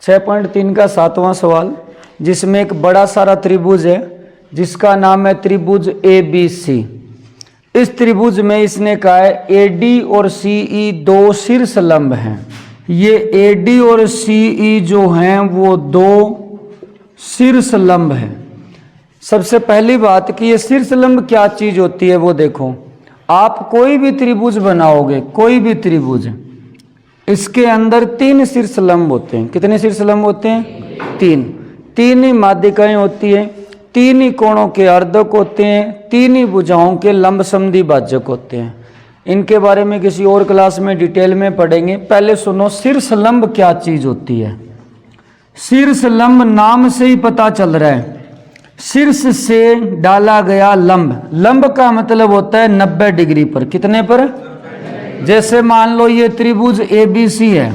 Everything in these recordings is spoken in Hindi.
6.3 का 7वां सवाल, जिसमें एक बड़ा सारा त्रिभुज है जिसका नाम है त्रिभुज ABC। इस त्रिभुज में इसने कहा है AD और CE दो शीर्ष लंब हैं। ये AD और CE जो हैं वो दो शीर्ष लंब हैं। सबसे पहली बात कि ये शीर्ष लंब क्या चीज होती है वो देखो। आप कोई भी त्रिभुज बनाओगे, कोई भी त्रिभुज, इसके अंदर 3 शीर्ष लंब होते हैं। कितने शीर्ष लंब होते हैं? 3 ही माध्यिकाएं होती हैं, 3 ही कोणों के अर्धक होते हैं, 3 ही भुजाओं के लंब समद्वि भाजक होते हैं। इनके बारे में किसी और क्लास में डिटेल में पढ़ेंगे। पहले सुनो, शीर्ष लंब क्या चीज होती है। शीर्ष लंब नाम से ही पता चल रहा है, शीर्ष से डाला गया लंब। लंब का मतलब होता है 90 डिग्री पर। कितने पर? जैसे मान लो ये त्रिभुज ABC है,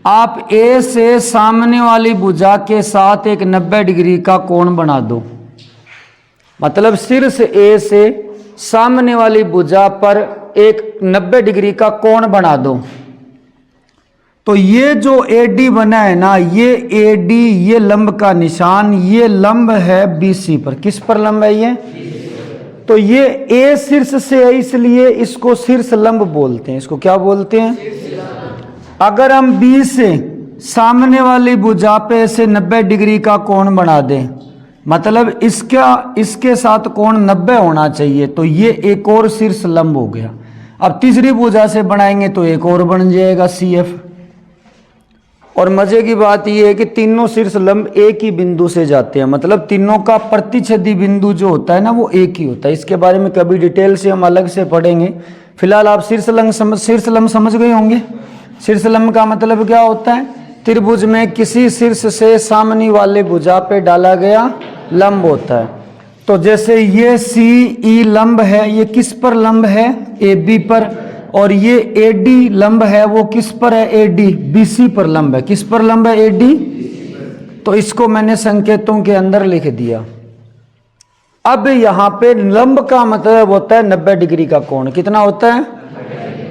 आप A से सामने वाली भुजा के साथ एक 90 डिग्री का कोण बना दो। मतलब शीर्ष A से सामने वाली भुजा पर एक 90 डिग्री का कोण बना दो। तो ये जो AD बना है ना, ये AD, ये लंब का निशान, ये लंब है BC पर। किस पर लंब है ये? तो ये A शीर्ष से है, इसलिए इसको शीर्ष लंब बोलते हैं। इसको क्या बोलते हैं? अगर हम B से सामने वाली भुजा पे ऐसे 90 डिग्री का कोण बना दें, मतलब इसके साथ कोण 90 होना चाहिए, तो ये एक और शीर्ष लंब हो गया। अब तीसरी भुजा से बनाएंगे तो एक और बन जाएगा CF। और मजे की बात यह है कि तीनों शीर्ष लंब एक ही बिंदु से जाते हैं, मतलब तीनों का प्रतिच्छेदी बिंदु जो होता है ना वो एक ही होता है। इसके बारे में कभी डिटेल से हम अलग से पढ़ेंगे। फिलहाल आप शीर्ष लंब समझ गए होंगे। शीर्ष लंब का मतलब क्या होता है? त्रिभुज में किसी शीर्ष से सामने वाले भुजा पे डाला गया लंब होता है। तो जैसे ये CE लंब है, ये किस पर लंब है? AB पर। और ये AD लंब है, वो किस पर है? AD BC पर लंब है। किस पर लंब है? AD। तो इसको मैंने संकेतों के अंदर लिख दिया। अब यहां पे लंब का मतलब होता है 90 डिग्री का कोण। कितना होता है?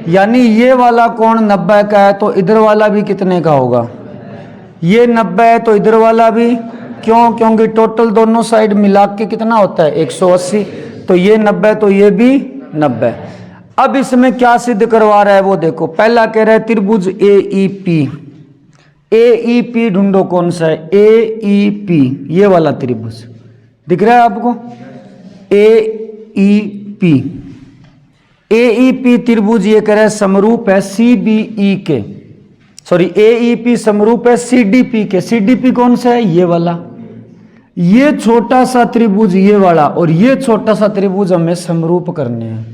यानी ये वाला कोण 90 का है, तो इधर वाला भी कितने का होगा? ये 90 है तो इधर वाला भी। क्यों? क्योंकि टोटल दोनों साइड मिला के कितना होता है? 180। तो ये 90 तो ये भी 90। अब इसमें क्या सिद्ध करवा रहा है वो देखो। पहला कह रहा है त्रिभुज AEP। AEP ढूंढो कौन सा है? AEP, ये वाला त्रिभुज दिख रहा है आपको? AEP त्रिभुज ये कह रहा है समरूप है CBE के, सॉरी AEP समरूप है CDP के। CDP कौन सा है? ये वाला। ये छोटा सा त्रिभुज ये वाला, और ये छोटा सा त्रिभुज हमें समरूप करने हैं।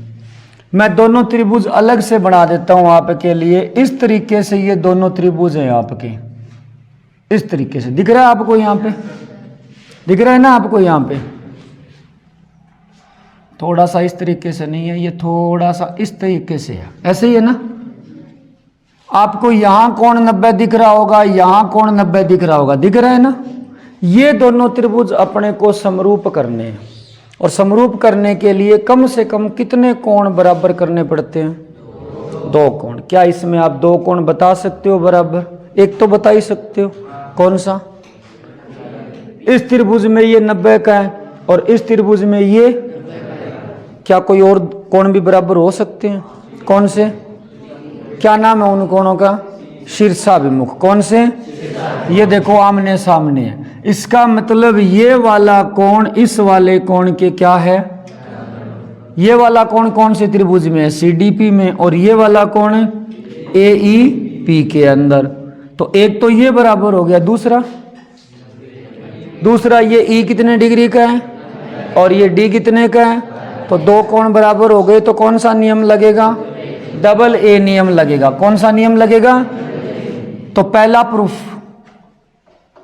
मैं दोनों त्रिभुज अलग से बना देता हूं आपके लिए। इस तरीके से ये दोनों त्रिभुज हैं आपके, इस तरीके से दिख रहा है आपको? यहां पे दिख रहा है ना आपको? यहां पे थोड़ा सा इस तरीके से नहीं है, ये थोड़ा सा इस तरीके से है। ऐसे ही है ना? आपको यहां कोण 90 दिख रहा होगा, यहां कोण 90 दिख रहा होगा। दिख रहा है ना? ये दोनों त्रिभुज अपने को समरूप करने हैं, और समरूप करने के लिए कम से कम कितने कोण बराबर करने पड़ते हैं? 2 कोण। क्या इसमें आप 2 कोण बता सकते हो बराबर? एक तो बता ही सकते हो। कौन सा? इस त्रिभुज में ये 90 का है और इस त्रिभुज में ये। क्या कोई और कोण भी बराबर हो सकते हैं? कौन से? क्या नाम है उन कोणों का? शीर्षाभिमुख। कौन से? ये देखो आमने सामने है। इसका मतलब ये वाला कोण इस वाले कोण के क्या है? ये वाला कोण कौन से त्रिभुज में है? CDP में। और ये वाला कोण AEP के अंदर। तो एक तो ये बराबर हो गया, दूसरा ये E कितने डिग्री का है और ये D कितने का है? तो 2 कोण बराबर हो गए। तो कौन सा नियम लगेगा? डबल A नियम लगेगा। कौन सा नियम लगेगा? तो पहला प्रूफ,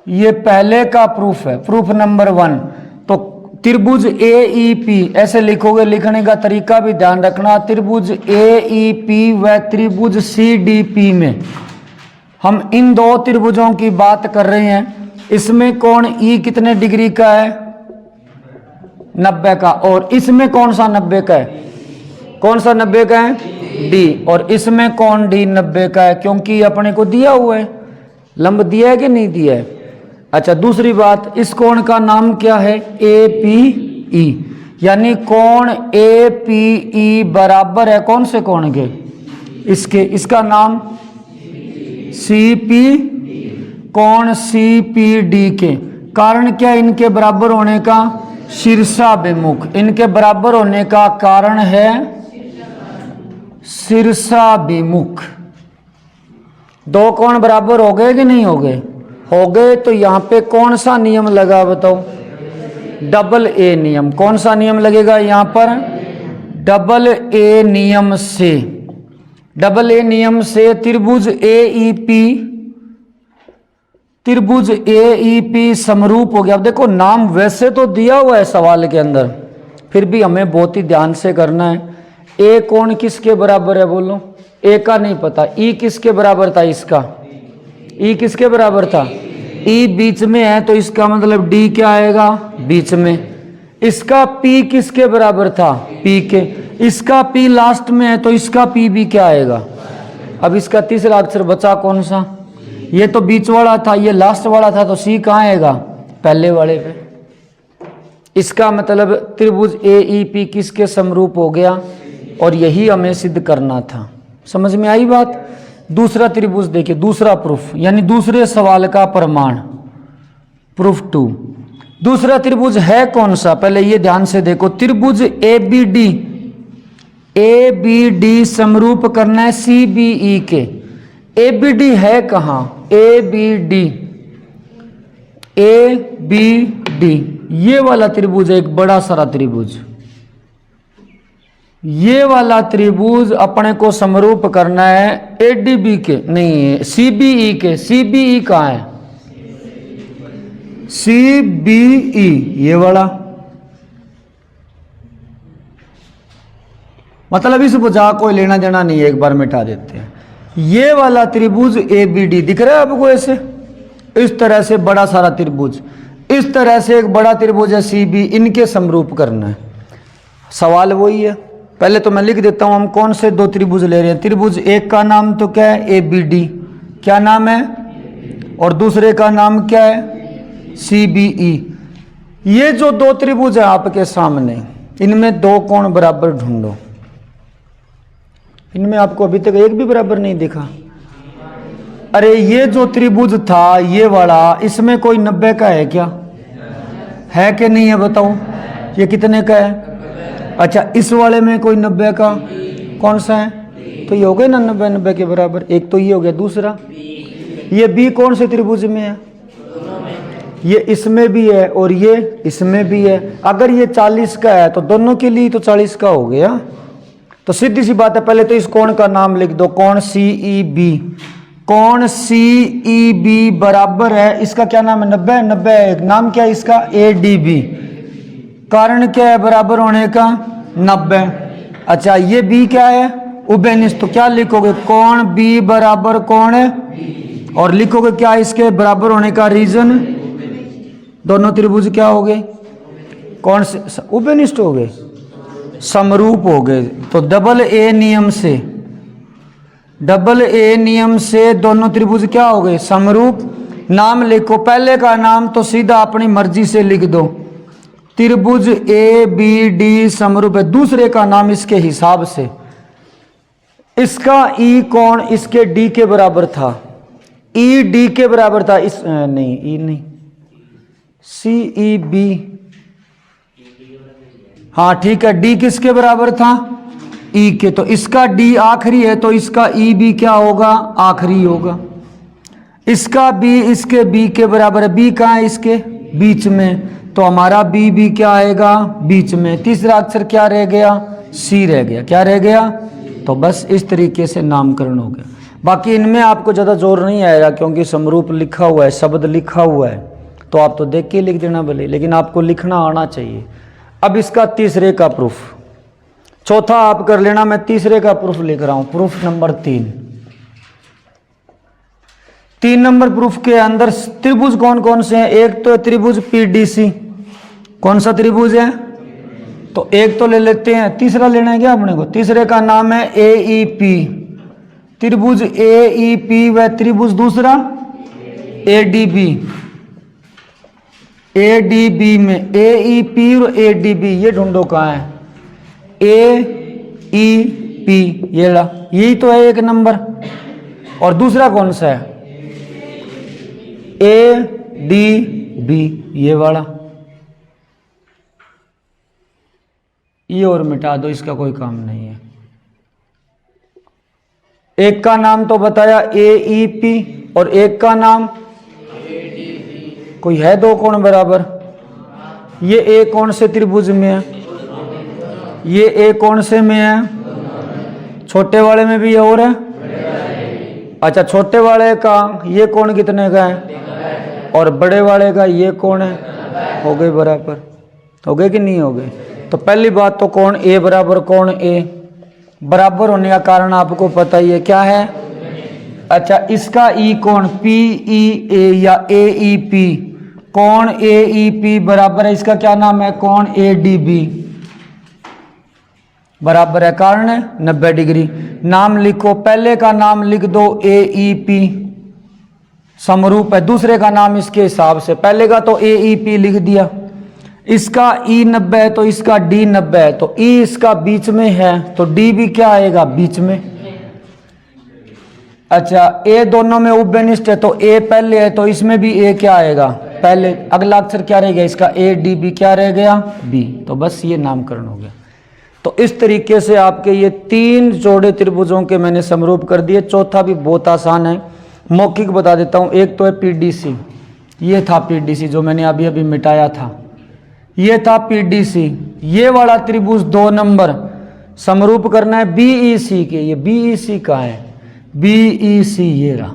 ये पहले का प्रूफ है, प्रूफ नंबर 1। तो त्रिभुज AEP ऐसे लिखोगे, लिखने का तरीका भी ध्यान रखना। त्रिभुज AEP व त्रिभुज CDP में हम इन 2 त्रिभुजों की बात कर रहे हैं। इसमें कोण E कितने डिग्री का है? 90 का। और इसमें कौन सा 90 का है? कौन सा 90 का है? D। और इसमें कौन D 90 का है? क्योंकि अपने को दिया हुआ है लंब दिया है कि नहीं दिया है? अच्छा, दूसरी बात, इस कोण का नाम क्या है? APE, यानी कोण APE बराबर है कौन से कोण के? इसके। इसका नाम CP, कोण CPD के। कारण क्या है इनके बराबर होने का? शीर्षाभिमुख। इनके बराबर होने का कारण है शीर्षाभिमुख। दो कोण बराबर हो गए कि नहीं हो गए? हो गए। तो यहां पे कौन सा नियम लगा बताओ? डबल ए नियम। कौन सा नियम लगेगा यहां पर? डबल ए नियम से। डबल ए नियम से त्रिभुज AEP समरूप हो गया। अब देखो, नाम वैसे तो दिया हुआ है सवाल के अंदर, फिर भी हमें बहुत ही ध्यान से करना है। ए कोण किसके बराबर है बोलो? ए का नहीं पता। ई किसके बराबर था? इसका। ई किसके बराबर था? ई बीच में है तो इसका मतलब डी क्या आएगा? बीच में। इसका पी किसके बराबर था? पी के। इसका पी लास्ट में है तो इसका पी भी क्या आएगा? अब इसका तीसरा अक्षर बचा कौन सा? ये तो बीच वाला था, ये लास्ट वाला था, तो सी कहाँ आएगा? पहले वाले पे। इसका मतलब त्रिभुज AEP किसके समरूप हो गया, और यही हमें सिद्ध करना था। समझ में आई बात? दूसरा त्रिभुज देखिए, दूसरा प्रूफ, यानी दूसरे सवाल का प्रमाण, प्रूफ 2। दूसरा त्रिभुज है कौन सा? पहले ये ध्यान से देखो। त्रिभुज ABD समरूप करना है CBE के। ABD है कहाँ? ABD ये वाला त्रिभुज है, एक बड़ा सारा त्रिभुज। ये वाला त्रिभुज अपने को समरूप करना है ADB के, नहीं CBE के। CBE कहाँ है? CBE ये वाला। मतलब इस बुझा कोई लेना देना नहीं है, एक बार मिटा देते हैं। ये वाला त्रिभुज ABD दिख रहा है आपको? ऐसे इस तरह से बड़ा सारा त्रिभुज, इस तरह से एक बड़ा त्रिभुज है CB, इनके समरूप करना है। सवाल वही है। पहले तो मैं लिख देता हूं हम कौन से दो त्रिभुज ले रहे हैं। त्रिभुज एक का नाम तो क्या है? ABD। क्या नाम है? और दूसरे का नाम क्या है? CBE। ये जो दो त्रिभुज है आपके सामने, इनमें दो कोण बराबर ढूंढो। इनमें आपको अभी तक एक भी बराबर नहीं दिखा। अरे ये जो त्रिभुज था ये वाला, इसमें कोई 90 का है क्या? है कि नहीं है बताओ? ये कितने का है? अच्छा, इस वाले में कोई 90 का कौन सा है? तो ये हो गए ना 90 के बराबर। एक तो ये हो गया। दूसरा ये B कौन से त्रिभुज में है? ये इसमें भी है और ये इसमें भी है। अगर ये 40 का है तो दोनों के लिए तो 40 का हो गया। तो सीधी सी बात है, पहले तो इस कोण का नाम लिख दो, कोण CEB। कोण CEB बराबर है, इसका क्या नाम है? 90 है। नाम क्या है इसका? ADB। कारण क्या है बराबर होने का? 90। अच्छा, ये B क्या है? उभयनिष्ठ। तो क्या लिखोगे? कोण B बराबर कोण है, और लिखोगे क्या इसके बराबर होने का रीजन? दोनों त्रिभुज क्या हो गए? कौन से? उभयनिष्ठ हो गए, समरूप हो गए। तो डबल A नियम से दोनों त्रिभुज क्या हो गए? समरूप। नाम लिखो। पहले का नाम तो सीधा अपनी मर्जी से लिख दो, त्रिभुज ABD समरूप है। दूसरे का नाम इसके हिसाब से, इसका E कोण इसके D के बराबर था। E D के बराबर था। इस नहीं, E नहीं, CEB। हाँ ठीक है, D किसके बराबर था? E के। तो इसका D आखिरी है तो इसका E भी क्या होगा? आखिरी होगा। इसका B इसके B के बराबर है। B कहाँ है? इसके बीच में। तो हमारा B भी क्या आएगा? बीच में। तीसरा अक्षर क्या रह गया? C रह गया। क्या रह गया? तो बस इस तरीके से नामकरण हो गया। बाकी इनमें आपको ज़्यादा जोर नहीं आएगा क्योंकि समरूप लिखा हुआ है, शब्द लिखा हुआ है, तो आप तो देख के लिख देना भले, लेकिन आपको लिखना आना चाहिए। अब इसका तीसरे का प्रूफ, चौथा आप कर लेना, मैं तीसरे का प्रूफ लिख रहा हूं, प्रूफ नंबर 3। 3 नंबर प्रूफ के अंदर त्रिभुज कौन कौन से हैं? एक तो त्रिभुज PDC। कौन सा त्रिभुज है? तो एक तो ले लेते हैं, तीसरा लेना है क्या अपने को? तीसरे का नाम है AEP। त्रिभुज AEP व त्रिभुज दूसरा ADB, ADB में AEP और ADB ये ढूंढो कहाँ है, AEP ये ला, यही तो है एक नंबर। और दूसरा कौन सा है, ADB ये वाला, ये और मिटा दो, इसका कोई काम नहीं है। एक का नाम तो बताया AEP और एक का नाम कोई है, दो कोण बराबर, ये A कोण से त्रिभुज में है, ये A कोण से में है, छोटे वाले में भी और है। अच्छा, छोटे वाले का ये कोण कितने का है और बड़े वाले का ये कोण है, हो गए बराबर, हो गए कि नहीं हो गए। तो पहली बात तो कोण A बराबर कोण A, बराबर होने का कारण आपको पता ही है क्या है। अच्छा, इसका ई कोण PEA या AEP, कोण AEP बराबर है, इसका क्या नाम है, कोण ADB बराबर है, कारण है 90 डिग्री। नाम लिखो, पहले का नाम लिख दो AEP, समरूप है, दूसरे का नाम इसके हिसाब से, पहले का तो AEP लिख दिया, इसका E 90 है तो इसका D 90 है, तो E इसका बीच में है तो D भी क्या आएगा, बीच में। अच्छा, A दोनों में उभयनिष्ठ है तो A पहले है तो इसमें भी A क्या आएगा, पहले। अगला अक्षर क्या रह गया इसका, ADB क्या रह गया, B। तो बस ये नामकरण हो गया। तो इस तरीके से आपके ये 3 जोड़े त्रिभुजों के मैंने समरूप कर दिए। चौथा भी बहुत आसान है, मौखिक बता देता हूँ। एक तो है PDC, ये था PDC जो मैंने अभी अभी मिटाया था, ये था PDC। ये वाला त्रिभुज 2 नंबर समरूप करना है BEC के, ये BEC का है, BEC ये रहा,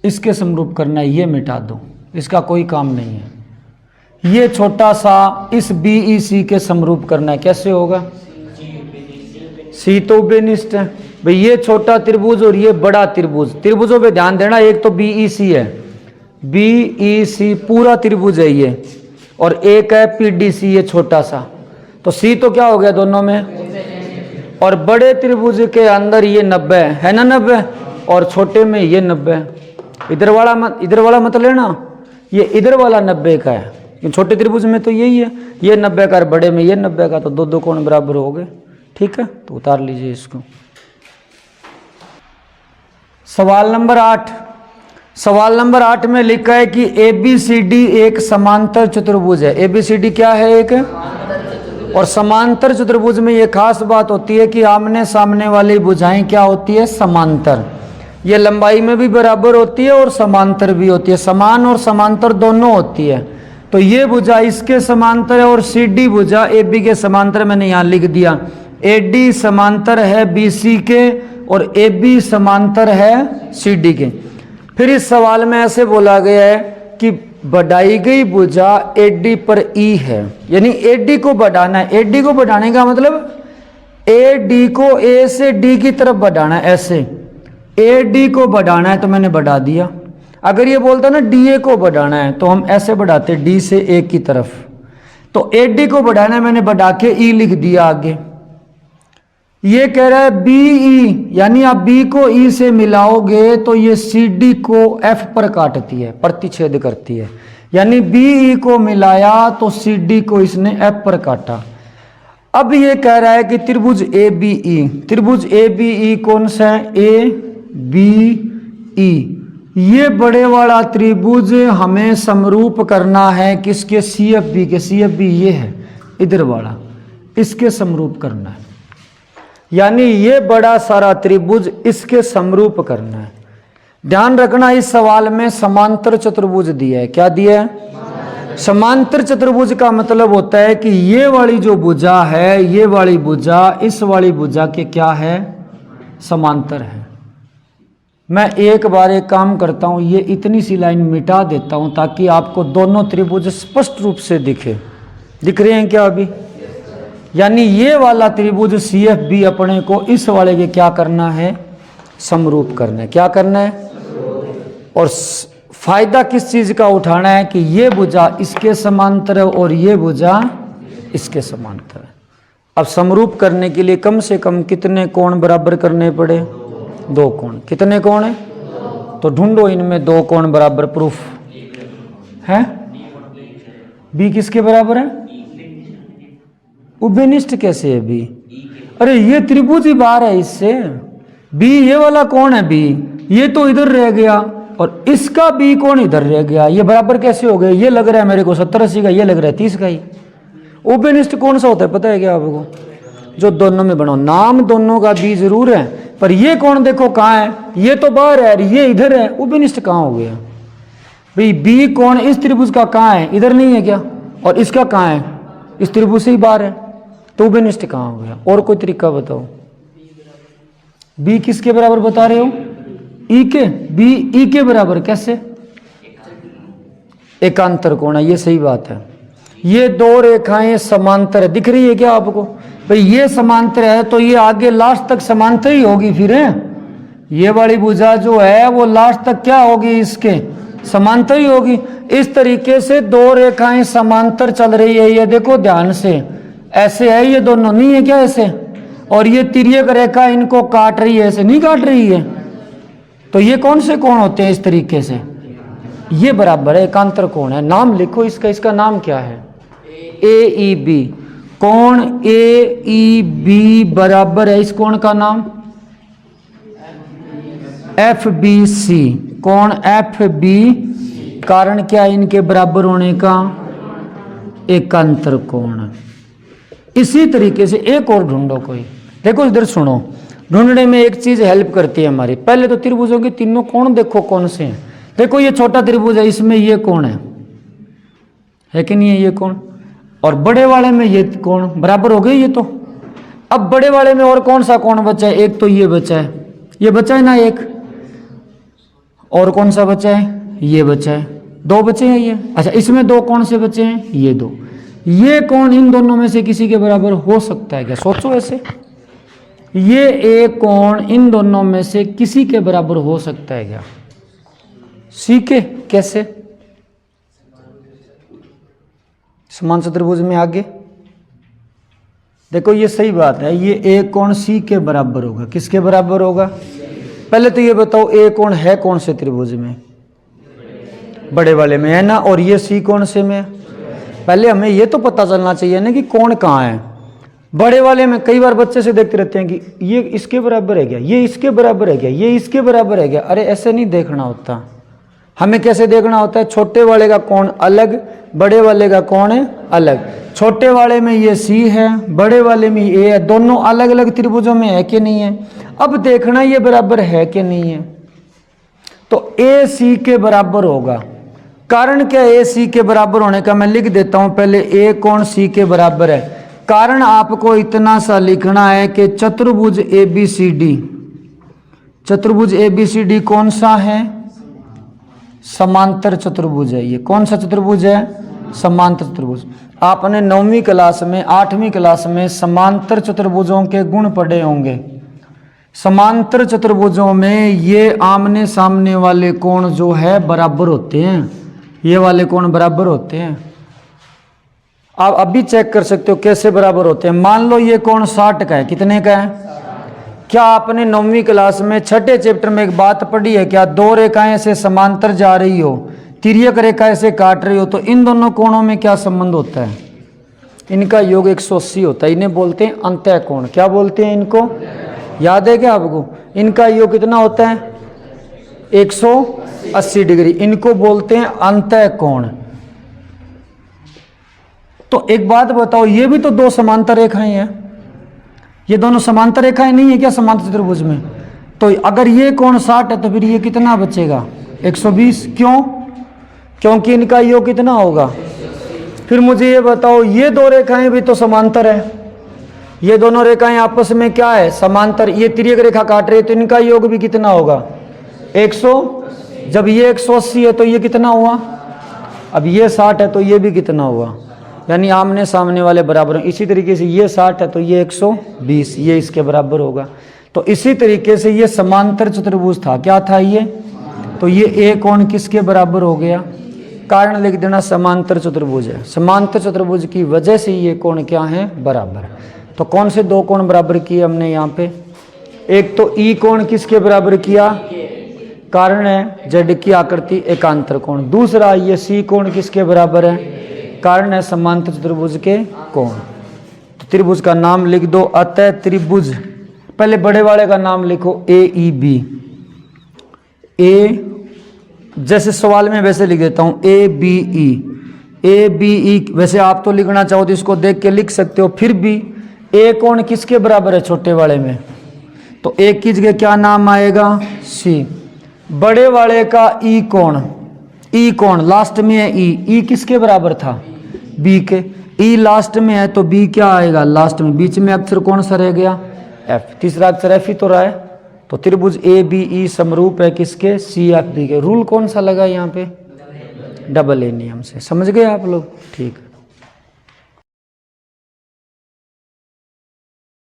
इसके समरूप करना है, ये मिटा दो, इसका कोई काम नहीं है। ये छोटा सा इस BEC के समरूप करना है, कैसे होगा, C तो उभयनिष्ठ है भाई, ये छोटा त्रिभुज और ये बड़ा त्रिभुज, त्रिभुजों पे ध्यान देना, एक तो BEC है, BEC पूरा त्रिभुज है ये, और एक है PDC ये छोटा सा, तो C तो क्या हो गया दोनों में, और बड़े त्रिभुज के अंदर ये 90 है ना, 90, और छोटे में ये 90। इधर वाला मत लेना, ये इधर वाला 90 का है, छोटे त्रिभुज में तो यही है, ये 90 का, बड़े में ये 90 का, तो दो कोण बराबर हो गए। ठीक है, तो उतार लीजिए इसको। सवाल नंबर 8, सवाल नंबर 8 में लिखा है कि ABCD एक समांतर चतुर्भुज है। ABCD क्या है, एक, और समांतर चतुर्भुज में ये खास बात होती है कि आमने सामने वाली भुजाएं क्या होती है, समांतर। ये लंबाई में भी बराबर होती है और समांतर भी होती है, समान और समांतर दोनों होती है। तो ये भुजा इसके समांतर है और CD भुजा AB के समांतर, मैंने यहाँ लिख दिया। AD समांतर है BC के और AB समांतर है CD के। फिर इस सवाल में ऐसे बोला गया है कि बढ़ाई गई भुजा AD पर E है, यानी AD को बढ़ाना है। AD को बढ़ाने का मतलब AD को A से D की तरफ बढ़ाना है, ऐसे AD को बढ़ाना है तो मैंने बढ़ा दिया। अगर ये बोलता ना DA को बढ़ाना है तो हम ऐसे बढ़ाते D से A की तरफ, तो AD को बढ़ाना है, मैंने बढ़ा के E लिख दिया आगे। ये कह रहा है BE, यानी आप B को E से मिलाओगे तो ये CD को F पर काटती है, प्रतिच्छेद करती है, यानी BE को मिलाया तो CD को इसने F पर काटा। अब ये कह रहा है कि त्रिभुज ABE, त्रिभुज ABE कौन सा है, ABE, ये बड़े वाला त्रिभुज हमें समरूप करना है किसके, CFB के। CFB ये है इधर वाला, इसके समरूप करना है, यानी ये बड़ा सारा त्रिभुज इसके समरूप करना है। ध्यान रखना, इस सवाल में समांतर चतुर्भुज दिया है। क्या दिया है, समांतर चतुर्भुज का मतलब होता है कि ये वाली जो भुजा है, ये वाली भुजा इस वाली भुजा के क्या है, समांतर है। मैं एक बार एक काम करता हूं, ये इतनी सी लाइन मिटा देता हूं ताकि आपको दोनों त्रिभुज स्पष्ट रूप से दिखे। दिख रहे हैं क्या अभी, यानी ये वाला त्रिभुज CFB अपने को इस वाले के क्या करना है, समरूप करना है। क्या करना है, और फायदा किस चीज का उठाना है कि ये भुजा इसके समांतर है और ये भुजा इसके समांतर है। अब समरूप करने के लिए कम से कम कितने कोण बराबर करने पड़े, 2 कोण। कितने कोण है, तो ढूंढो इनमें दो कोण बराबर। प्रूफ है बी किसके बराबर है? उभयनिष्ठ कैसे है बी? अरे ये त्रिभुज ही बाहर है इससे। बी ये वाला कौन है? बी ये तो इधर रह गया और इसका बी कौन इधर रह गया। ये बराबर कैसे हो गए? ये लग रहा है मेरे को 70-80 का, ये लग रहा है 30 का ही। उभयनिष्ठ कौन सा होता है पता है क्या आपको? जो दोनों में बनाओ। नाम दोनों का बी जरूर है पर ये कौन देखो कहाँ है? ये तो बाहर है, ये इधर है। उभयनिष्ठ कहाँ हो गया भाई? बी कौन इस त्रिभुज का कहाँ है? इधर नहीं है क्या? और इसका कहाँ है? इस त्रिभुज से ही बाहर है। तो उभयनिष्ठ कहाँ हो गया? और कोई तरीका बताओ। बी किसके बराबर बता रहे हो? ई के। बी ई के बराबर कैसे? एकांतर कोण है, ये सही बात है। ये दो रेखाएं समांतर है, दिख रही है क्या आपको? भाई ये समांतर है तो ये आगे लास्ट तक समांतर ही होगी फिर है। ये वाली भुजा जो है वो लास्ट तक क्या होगी? इसके समांतर ही होगी। इस तरीके से दो रेखाएं समांतर चल रही है। ये देखो ध्यान से, ऐसे है ये दोनों, नहीं है क्या ऐसे? और ये तिर्यक रेखा इनको काट रही है, ऐसे नहीं काट रही है। तो ये कौन से कोण होते हैं इस तरीके से? ये बराबर है, एकांतर कोण है। नाम लिखो इसका, इसका नाम क्या है? ए ई बी। कोण ए ई बी बराबर है, इस कोण का नाम एफ बी सी। कोण एफ बी, कारण क्या है इनके बराबर होने का? एकांतर कोण। इसी तरीके से एक और ढूंढो कोई। देखो इधर सुनो, ढूंढने में एक चीज हेल्प करती है हमारी। पहले तो त्रिभुजों के तीनों कोण देखो कौन से हैं। देखो ये छोटा त्रिभुज है, इसमें ये कोण है कि नहीं है? ये कोण। और बड़े वाले में ये कोण बराबर हो गए ये तो। अब बड़े वाले में और कौन सा कोण बचा है? एक तो ये बचा है, ये बचा है ना एक। और कौन सा बचा है? ये बचा है। दो बचे हैं ये। अच्छा इसमें दो कौन से बचे हैं? ये दो। ये कोण इन दोनों में से किसी के बराबर हो सकता है क्या? सोचो ऐसे। ये एक कोण इन दोनों में से किसी के बराबर हो सकता है क्या? सी के। कैसे? समान चतुर्भुज में आगे देखो, ये सही बात है। ये एक कोण सी के बराबर होगा। किसके बराबर होगा? पहले तो ये बताओ ए कोण है कौन से त्रिभुज में? बड़े वाले में है ना। और ये सी कौन से में? पहले हमें ये तो पता चलना चाहिए ना कि कोण कहाँ है। बड़े वाले में कई बार बच्चे से देखते रहते हैं कि ये इसके बराबर है क्या, ये इसके बराबर है क्या, ये इसके बराबर है क्या। अरे ऐसे नहीं देखना होता। हमें कैसे देखना होता है? छोटे वाले का कोण अलग, बड़े वाले का कोण अलग। छोटे वाले में ये सी है, बड़े वाले में ए है। दोनों अलग अलग त्रिभुजों में है कि नहीं है? अब देखना ये बराबर है कि नहीं है। तो ए सी के बराबर होगा। कारण क्या ए सी के बराबर होने का? मैं लिख देता हूं पहले। ए कोण सी के बराबर है। कारण आपको इतना सा लिखना है कि चतुर्भुज ए बी सी डी, चतुर्भुज ए बी सी डी कौन सा है? समांतर चतुर्भुज है। ये कौन सा चतुर्भुज है? समांतर चतुर्भुज। आपने 9वीं क्लास में 8वीं क्लास में समांतर चतुर्भुजों के गुण पढ़े होंगे। समांतर चतुर्भुजों में ये आमने सामने वाले कोण जो है बराबर होते हैं। ये वाले कोण बराबर होते हैं। आप अभी चेक कर सकते हो कैसे बराबर होते हैं। मान लो ये कोण 60 का है। कितने का है? क्या आपने 9वीं क्लास में छठे चैप्टर में एक बात पढ़ी है क्या? दो रेखाएं से समांतर जा रही हो, तिर्यक रेखा से काट रही हो, तो इन दोनों कोणों में क्या संबंध होता है? इनका योग 180 होता है। इन्हें बोलते हैं अंतः कोण। क्या बोलते हैं इनको? याद है क्या आपको? इनका योग कितना होता है? 180 डिग्री। इनको बोलते हैं अंतः कोण। तो एक बात बताओ, ये भी तो दो समांतर रेखाएं हैं। ये दोनों समांतर रेखाएं नहीं है क्या समांतर चतुर्भुज में? तो अगर ये कोण 60 है तो फिर ये कितना बचेगा? 120। क्यों? क्योंकि इनका योग कितना होगा? फिर मुझे ये बताओ, ये दो रेखाएं भी तो समांतर है। ये दोनों रेखाएं आपस में क्या है? समांतर। ये तिर्यक रेखा काट रही है तो इनका योग भी कितना होगा? 100। जब ये 180 है तो ये कितना हुआ? अब ये 60 है तो ये भी कितना हुआ? यानी आमने सामने वाले बराबर हैं। इसी तरीके से ये 60 है तो ये 120, ये इसके बराबर होगा। तो इसी तरीके से ये समांतर चतुर्भुज था। क्या था ये? तो ये ए कोण किसके बराबर हो गया? कारण लिख देना, समांतर चतुर्भुज है। समांतर चतुर्भुज की वजह से ये कोण क्या है? बराबर। तो कौन से दो कोण बराबर किए हमने यहाँ पे? एक तो ई कोण किसके बराबर किया? कारण है जेड की आकृति एकांतर कोण। दूसरा ये सी कोण किसके बराबर है, कारण है समांतर चतुर्भुज के कोण। तो त्रिभुज का नाम लिख दो, अतः त्रिभुज, पहले बड़े वाले का नाम लिखो ए ई बी। ए जैसे सवाल में वैसे लिख देता हूं A B E, A B E. वैसे आप तो लिखना चाहो तो इसको देख के लिख सकते हो, फिर भी ए कोण किसके बराबर है छोटे वाले में, तो ए की जगह क्या नाम आएगा सी। बड़े वाले का ई कोण, ई कोण लास्ट में है ई, ई किसके बराबर था बी के, ई लास्ट में है तो बी क्या आएगा लास्ट में, बीच में अक्षर कौन सा रह गया एफ, तीसरा अक्षर एफ ही तो रहा है। तो त्रिभुज ए बी ई समरूप है किसके सी एफ बी के। रूल कौन सा लगा यहाँ पे, डबल ए नियम से। समझ गए आप लोग, ठीक।